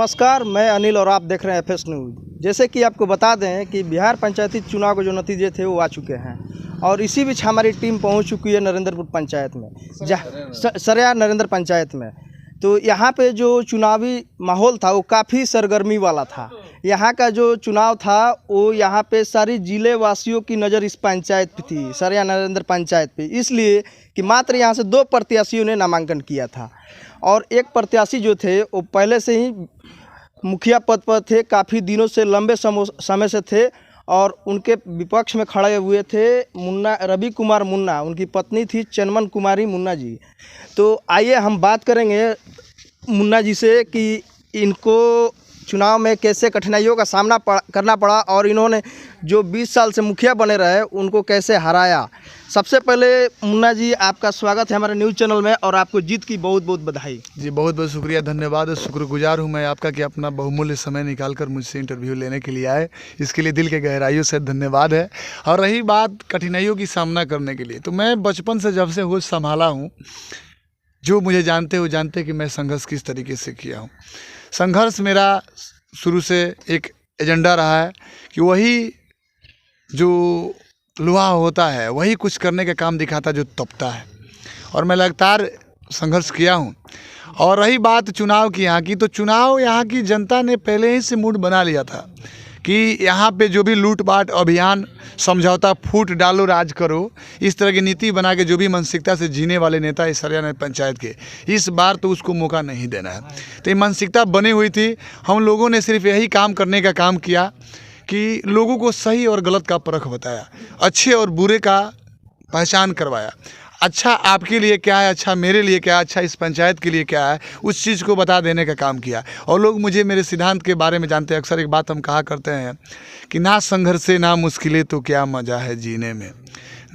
नमस्कार, मैं अनिल और आप देख रहे हैं एफएस न्यूज़। जैसे कि आपको बता दें कि बिहार पंचायती चुनाव के जो नतीजे थे वो आ चुके हैं और इसी बीच हमारी टीम पहुंच चुकी है नरेंद्रपुर पंचायत में, सरया नरेंद्र पंचायत में। तो यहाँ पे जो चुनावी माहौल था वो काफ़ी सरगर्मी वाला था। यहाँ का जो चुनाव था वो यहाँ पे सारी जिले वासियों की नज़र इस पंचायत पे थी, सरया नरेंद्र पंचायत पे, इसलिए कि मात्र यहाँ से 2 प्रत्याशियों ने नामांकन किया था और एक प्रत्याशी जो थे वो पहले से ही मुखिया पद पर थे, काफ़ी दिनों से लंबे समय से थे और उनके विपक्ष में खड़े हुए थे रवि कुमार मुन्ना, उनकी पत्नी थी चनमन कुमारी मुन्ना जी। तो आइए हम बात करेंगे मुन्ना जी से कि इनको चुनाव में कैसे कठिनाइयों का सामना करना पड़ा और इन्होंने जो 20 साल से मुखिया बने रहे उनको कैसे हराया। सबसे पहले मुन्ना जी, आपका स्वागत है हमारे न्यूज़ चैनल में और आपको जीत की बहुत बहुत बधाई। जी बहुत बहुत शुक्रिया, धन्यवाद, शुक्रगुजार हूँ मैं आपका कि अपना बहुमूल्य समय निकालकर मुझसे इंटरव्यू लेने के लिए आए। इसके लिए दिल के गहराइयों से धन्यवाद है। और रही बात कठिनाइयों की सामना करने के लिए, तो मैं बचपन से जब से होश संभाला हूँ, जो मुझे जानते हो जानते कि मैं संघर्ष किस तरीके से किया हूँ। संघर्ष मेरा शुरू से एक एजेंडा रहा है कि वही जो लोहा होता है वही कुछ करने का काम दिखाता जो तपता है, और मैं लगातार संघर्ष किया हूँ। और रही बात चुनाव की यहाँ की, तो चुनाव यहाँ की जनता ने पहले ही से मूड बना लिया था कि यहाँ पे जो भी लूटपाट अभियान, समझौता, फूट डालो राज करो, इस तरह की नीति बना के जो भी मानसिकता से जीने वाले नेता इस सरया पंचायत के, इस बार तो उसको मौका नहीं देना है। तो ये मानसिकता बनी हुई थी। हम लोगों ने सिर्फ यही काम करने का काम किया कि लोगों को सही और गलत का परख बताया, अच्छे और बुरे का पहचान करवाया। अच्छा आपके लिए क्या है, अच्छा मेरे लिए क्या है, अच्छा इस पंचायत के लिए क्या है, उस चीज़ को बता देने का काम किया। और लोग मुझे मेरे सिद्धांत के बारे में जानते हैं। अक्सर एक बात हम कहा करते हैं कि ना संघर्ष से ना मुश्किलें तो क्या मज़ा है जीने में,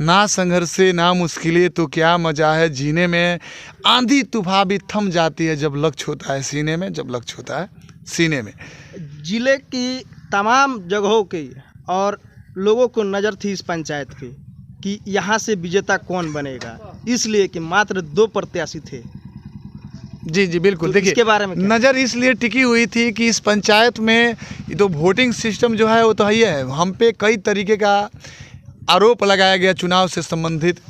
ना संघर्ष से ना मुश्किलें तो क्या मज़ा है जीने में, आंधी तूफान भी थम जाती है जब लक्ष्य होता है सीने में, जब लक्ष्य होता है सीने में। जिले की तमाम जगहों की और लोगों को नज़र थी इस पंचायत की कि यहाँ से विजेता कौन बनेगा, इसलिए कि मात्र 2 प्रत्याशी थे। जी जी बिल्कुल। तो देखिए, इसके बारे में नज़र इसलिए टिकी हुई थी कि इस पंचायत में तो वोटिंग सिस्टम जो है वो तो ही है। हम पे कई तरीके का आरोप लगाया गया चुनाव से संबंधित।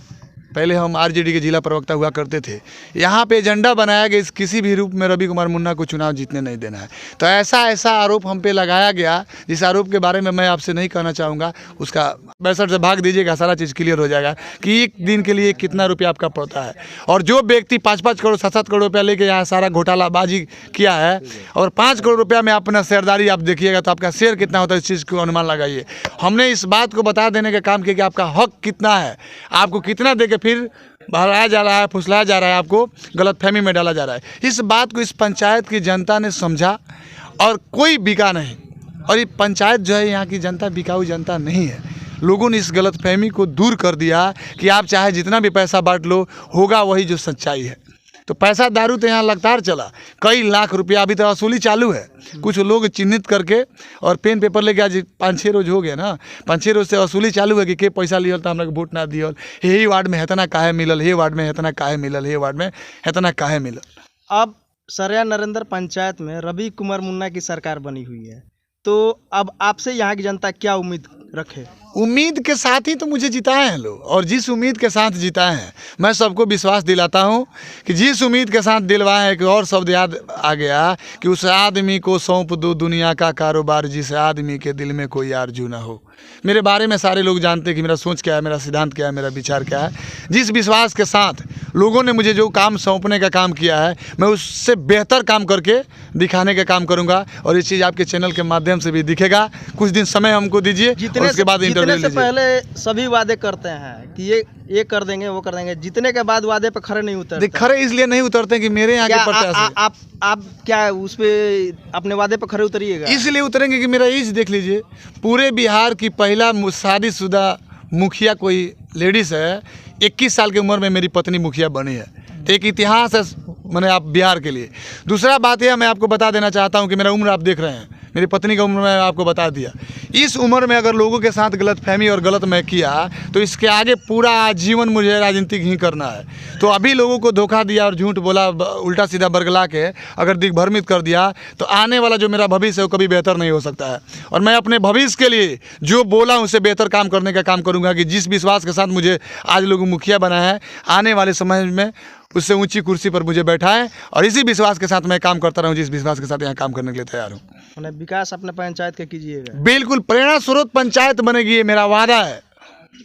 पहले हम आरजेडी के जिला प्रवक्ता हुआ करते थे। यहाँ पे एजेंडा बनाया गया किसी भी रूप में रवि कुमार मुन्ना को चुनाव जीतने नहीं देना है। तो ऐसा आरोप हम पे लगाया गया, जिस आरोप के बारे में मैं आपसे नहीं कहना चाहूँगा, उसका बैसठ से भाग दीजिएगा, सारा चीज़ क्लियर हो जाएगा कि एक दिन के लिए कितना रुपया आपका पड़ता है। और जो व्यक्ति 5-5 करोड़ 7-7 करोड़ रुपया लेके यहाँ सारा घोटालाबाजी किया है और 5 करोड़ रुपया में अपना शेयरदारी आप देखिएगा तो आपका शेयर कितना होता है, इस चीज़ को अनुमान लगाइए। हमने इस बात को बता देने का काम किया कि आपका हक कितना है, आपको कितना दे के फिर बहलाया जा रहा है, फुसलाया जा रहा है, आपको गलतफहमी में डाला जा रहा है। इस बात को इस पंचायत की जनता ने समझा और कोई बिका नहीं। और ये पंचायत जो है, यहाँ की जनता बिकाऊ जनता नहीं है। लोगों ने इस गलतफहमी को दूर कर दिया कि आप चाहे जितना भी पैसा बांट लो, होगा वही जो सच्चाई है। तो पैसा दारू तो यहाँ लगातार चला, कई लाख रुपया अभी तो वसूली चालू है। कुछ लोग चिन्हित करके और पेन पेपर लेके आज 5-6 रोज हो गए ना, 5-6 रोज से वसूली चालू है कि के पैसा लियल तो हम लोग वोट ना दियल, यही वार्ड में हेतना काहे मिलल, ये वार्ड में हेतना काहे मिलल, ये वार्ड में हेतना काहे मिलल। अब सरया नरेंद्र पंचायत में रवि कुमार मुन्ना की सरकार बनी हुई है, तो अब आपसे यहाँ की जनता क्या उम्मीद रखे? उम्मीद के साथ ही तो मुझे जिताए हैं लोग, और जिस उम्मीद के साथ जिताए हैं मैं सबको विश्वास दिलाता हूं कि जिस उम्मीद के साथ दिलवाए हैं, कि और शब्द याद आ गया कि उस आदमी को सौंप दो दुनिया का कारोबार जिस आदमी के दिल में कोई आरजू ना हो। मेरे बारे में सारे लोग जानते हैं कि मेरा सोच क्या है, मेरा सिद्धांत क्या है, मेरा विचार क्या है। जिस विश्वास के साथ लोगों ने मुझे जो काम सौंपने का काम किया है, मैं उससे बेहतर काम करके दिखाने का काम करूंगा। और ये चीज़ आपके चैनल के माध्यम से भी दिखेगा। कुछ दिन समय हमको दीजिए, उसके बाद इंटरव्यू से पहले सभी वादे करते हैं कि ये कर देंगे, वो कर देंगे, जीतने के बाद वादे पे खरे नहीं उतरते। खरे इसलिए नहीं उतरते कि मेरे यहाँ के प्रत्याशी आप क्या उस पे अपने वादे पे खरे उतरिएगा? इसलिए उतरेंगे कि मेरा एज देख लीजिए, पूरे बिहार की पहला शादीशुदा मुखिया कोई लेडीज़ है। 21 साल की उम्र में मेरी पत्नी मुखिया बनी है। एक इतिहास है मैंने आप बिहार के लिए। दूसरा बात यह मैं आपको बता देना चाहता हूँ कि मेरा उम्र आप देख रहे हैं, मेरी पत्नी का उम्र मैं आपको बता दिया। इस उम्र में अगर लोगों के साथ गलतफहमी और गलत मैं किया तो इसके आगे पूरा आजीवन मुझे राजनीतिक ही करना है। तो अभी लोगों को धोखा दिया और झूठ बोला, उल्टा सीधा बरगला के अगर दिग्भ्रमित कर दिया तो आने वाला जो मेरा भविष्य है वो कभी बेहतर नहीं हो सकता है। और मैं अपने भविष्य के लिए जो बोला उसे बेहतर काम करने का काम करूँगा कि जिस विश्वास के साथ मुझे आज लोग मुखिया बना है, आने वाले समय में उससे ऊंची कुर्सी पर मुझे बैठाएं और इसी विश्वास के साथ मैं काम करता रहूं, जिस विश्वास के साथ यहाँ काम करने के लिए तैयार हूँ। मैंने विकास अपने पंचायत का कीजिएगा। बिल्कुल, प्रेरणा स्रोत पंचायत बनेगी, ये मेरा वादा है।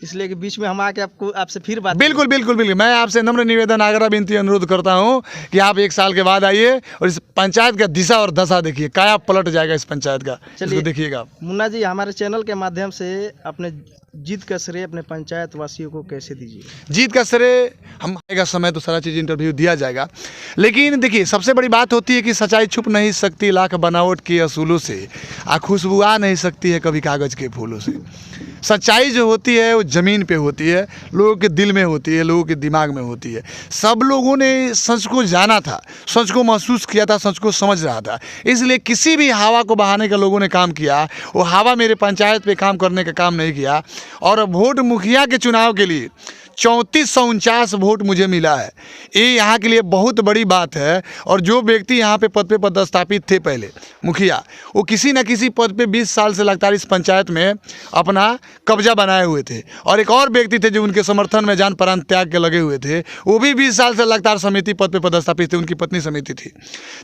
इसलिए कि बीच में हम आके आपसे फिर बात बिल्कुल बिल्कुल बिल्कुल, मैं आपसे नम्र निवेदन, आग्रह, विनती, अनुरोध करता हूँ कि आप 1 साल के बाद आइए और इस पंचायत का दिशा और दशा देखिए, काया पलट जाएगा इस पंचायत का। चलिए देखिएगा। मुन्ना जी, हमारे चैनल के माध्यम से अपने जीत का श्रेय अपने पंचायत वासियों को कैसे दीजिए? जीत का श्रेय हम आएगा समय तो सारा चीज़ इंटरव्यू दिया जाएगा, लेकिन देखिए सबसे बड़ी बात होती है कि सच्चाई छुप नहीं सकती लाख बनावट के असूलों से, खुशबू आ नहीं सकती है कभी कागज़ के फूलों से। सच्चाई जो होती है वो ज़मीन पे होती है, लोगों के दिल में होती है, लोगों के दिमाग में होती है। सब लोगों ने सच को जाना था, सच को महसूस किया था, सच को समझ रहा था, इसलिए किसी भी हवा को बहाने का लोगों ने काम किया। वो हवा मेरे पंचायत पे काम करने का काम नहीं किया। और वोट मुखिया के चुनाव के लिए 3449 वोट मुझे मिला है, ये यहाँ के लिए बहुत बड़ी बात है। और जो व्यक्ति यहाँ पे पद पे पदस्थापित थे पहले मुखिया, वो किसी न किसी पद पे 20 साल से लगातार इस पंचायत में अपना कब्जा बनाए हुए थे। और एक और व्यक्ति थे जो उनके समर्थन में जान प्राण त्याग के लगे हुए थे, वो भी 20 साल से लगातार समिति पद पे पदस्थापित थे, उनकी पत्नी समिति थी।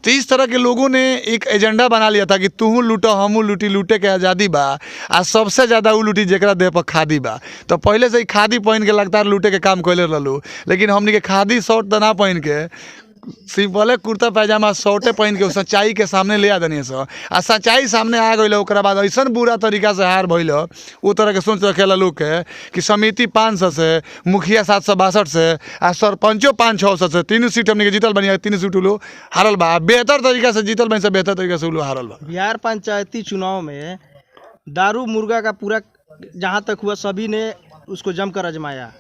तो इस तरह के लोगों ने एक एजेंडा बना लिया था कि तू लूटो हमू लूटी, लूटे के आज़ादी बा, आ सबसे ज़्यादा वो लूटी जरा देह पर खादी बा। तो पहले से ही खादी पहन के लगातार लूटे के काम कैले रहलू, लेकिन हमने के खादी शर्ट तो ना पहन के सिंपल कुर्ता पैजामा शर्टे पहन के सच्चाई के सामने ले आ देनी सर। आ सच्चाई सामने आ गई, ओकरा बाद ऐसा बुरा तरीका से हार भइल, वो तरह के सोच रखेला लोग के कि समिति 500 से, मुखिया 762 से, आ सरपंचो 500-600 से, 3 सीट हमने के जीतल बनी, 3 सीट लो हारल बा। बेहतर तरीका से जीतल बनी से बेहतर तरीका से लो हारल बा। बिहार पंचायती चुनाव में दारू मुर्गा का पूरा जहाँ तक हुआ सभी ने उसको जमकर आजमाया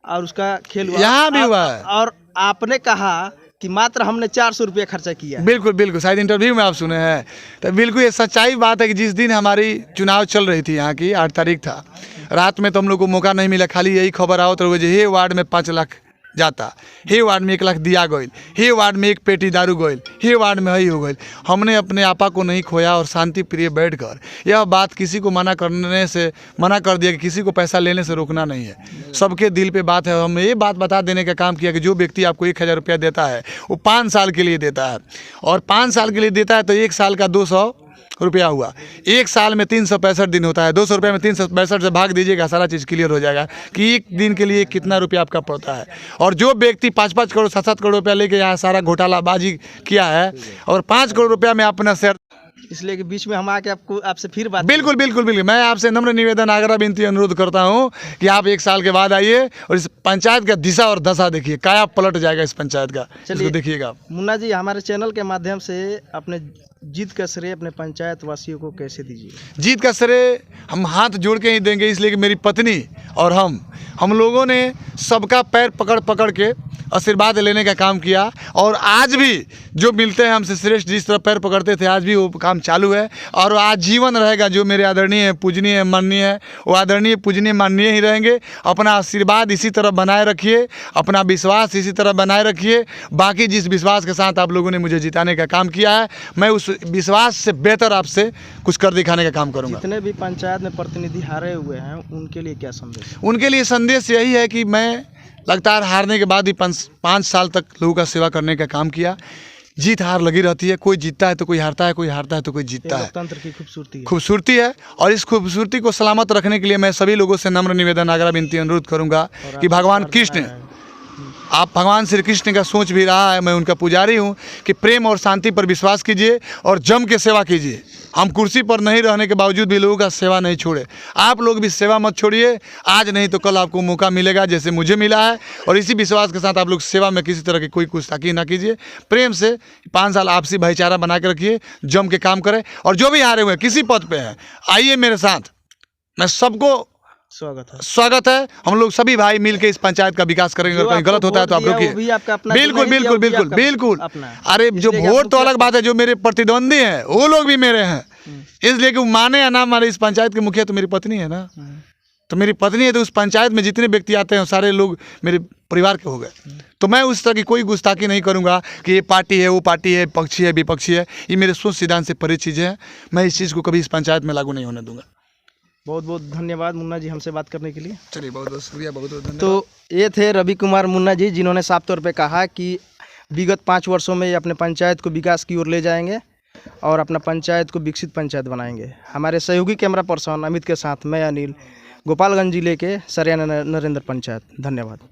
और उसका खेल हुआ, यहाँ भी हुआ है। और आपने कहा कि मात्र हमने 400 रुपये खर्चा किया। बिल्कुल बिल्कुल, शायद इंटरव्यू में आप सुने हैं। तो बिल्कुल ये सच्चाई बात है कि जिस दिन हमारी चुनाव चल रही थी, यहाँ की 8 तारीख था, रात में तो हम लोग को मौका नहीं मिला, खाली यही खबर आओ तो हे वार्ड में 5 लाख जाता, हे वार्ड में 1 लाख दिया गई, हे वार्ड में 1 पेटी दारू गई, हे वार्ड में ही हो गई। हमने अपने आपा को नहीं खोया और शांति प्रिय बैठकर यह बात किसी को मना कर दिया कि किसी को पैसा लेने से रोकना नहीं है, सबके दिल पे बात है। हमने ये बात बता देने का काम किया कि जो व्यक्ति आपको 1000 रुपया देता है वो 5 साल के लिए देता है, और 5 साल के लिए देता है तो 1 साल का 200 रुपया हुआ, 1 साल में 365 दिन होता है, 200 रुपये में 365 से भाग दीजिएगा, सारा चीज़ क्लियर हो जाएगा कि 1 दिन के लिए कितना रुपया आपका पड़ता है। और जो व्यक्ति 5-5 करोड़ 7-7 करोड़ रुपया लेके यहाँ सारा घोटालाबाजी किया है और 5 करोड़ रुपया में अपना शेयर, इसलिए कि बीच में हम आके आपसे फिर बात बिल्कुल बिल्कुल बिल्कुल, मैं आपसे नम्र निवेदन, आग्रह, विनती, अनुरोध करता हूँ कि आप 1 साल के बाद आइए और इस पंचायत का दिशा और दशा देखिए, काया पलट जाएगा इस पंचायत का। चलिए देखिएगा। मुन्ना जी, हमारे चैनल के माध्यम से अपने जीत का श्रेय अपने पंचायत वासियों को कैसे दीजिए? जीत का श्रेय हम हाथ जोड़ के ही देंगे, इसलिए कि मेरी पत्नी और हम लोगों ने सबका पैर पकड़ पकड़ के आशीर्वाद लेने का काम किया। और आज भी जो मिलते हैं हमसे श्रेष्ठ, जिस तरह पैर पकड़ते थे, आज भी वो काम चालू है और आज जीवन रहेगा। जो मेरे आदरणीय पूजनीय माननीय है, वो आदरणीय पूजनीय माननीय ही रहेंगे। अपना आशीर्वाद इसी तरह बनाए रखिए, अपना विश्वास इसी तरह बनाए रखिए। बाकी जिस विश्वास के साथ आप लोगों ने मुझे जिताने का काम किया है, मैं उस विश्वास से बेहतर आपसे कुछ कर दिखाने का काम करूँगा। जितने भी पंचायत में प्रतिनिधि हारे हुए हैं उनके लिए क्या संदेश? उनके लिए संदेश यही है कि मैं लगातार हारने के बाद भी 5 साल तक लोगों का सेवा करने का काम किया। जीत हार लगी रहती है, कोई जीतता है तो कोई हारता है, कोई हारता है तो कोई जीतता है। लोकतंत्र की खूबसूरती है और इस खूबसूरती को सलामत रखने के लिए मैं सभी लोगों से नम्र निवेदन, आग्रह, विनती, अनुरोध करूंगा कि भगवान कृष्ण, आप भगवान श्री कृष्ण का सोच भी रहा है, मैं उनका पुजारी हूँ, कि प्रेम और शांति पर विश्वास कीजिए और जम के सेवा कीजिए। हम कुर्सी पर नहीं रहने के बावजूद भी लोगों का सेवा नहीं छोड़े। आप लोग भी सेवा मत छोड़िए, आज नहीं तो कल आपको मौका मिलेगा जैसे मुझे मिला है। और इसी विश्वास के साथ आप लोग सेवा में किसी तरह की कोई गुस्ताखी ना कीजिए। प्रेम से 5 साल आपसी भाईचारा बना के रखिए, जम के काम करें। और जो भी हारे हुए किसी पद पे हैं, आइए मेरे साथ, मैं सबको स्वागत है। हम लोग सभी भाई मिलके इस पंचायत का विकास करेंगे। और कहीं गलत होता है तो आप रोकिए। बिल्कुल बिल्कुल बिल्कुल बिल्कुल। अरे जो वोट तो अलग बात है, जो मेरे प्रतिद्वंदी हैं वो लोग भी मेरे हैं। इसलिए कि वो माने या ना माने, इस पंचायत के मुखिया तो मेरी पत्नी है ना, तो मेरी पत्नी है, तो उस पंचायत में जितने व्यक्ति आते हैं सारे लोग मेरे परिवार के हो गए। तो मैं उस तरह की कोई गुस्ताखी नहीं करूंगा कि ये पार्टी है, वो पार्टी है, पक्षी है, विपक्षी है। ये मेरे सोच सिद्धांत से परे चीज़ें हैं। मैं इस चीज़ को कभी इस पंचायत में लागू नहीं होने दूंगा। बहुत बहुत धन्यवाद मुन्ना जी हमसे बात करने के लिए। चलिए, बहुत बहुत शुक्रिया, बहुत बहुत धन्यवाद। तो ये थे रवि कुमार मुन्ना जी, जिन्होंने साफ तौर पे कहा कि विगत 5 वर्षों में ये अपने पंचायत को विकास की ओर ले जाएंगे और अपना पंचायत को विकसित पंचायत बनाएंगे। हमारे सहयोगी कैमरा पर्सन अमित के साथ मैं अनिल, गोपालगंज जिले के सरिया नरेंद्र पंचायत। धन्यवाद।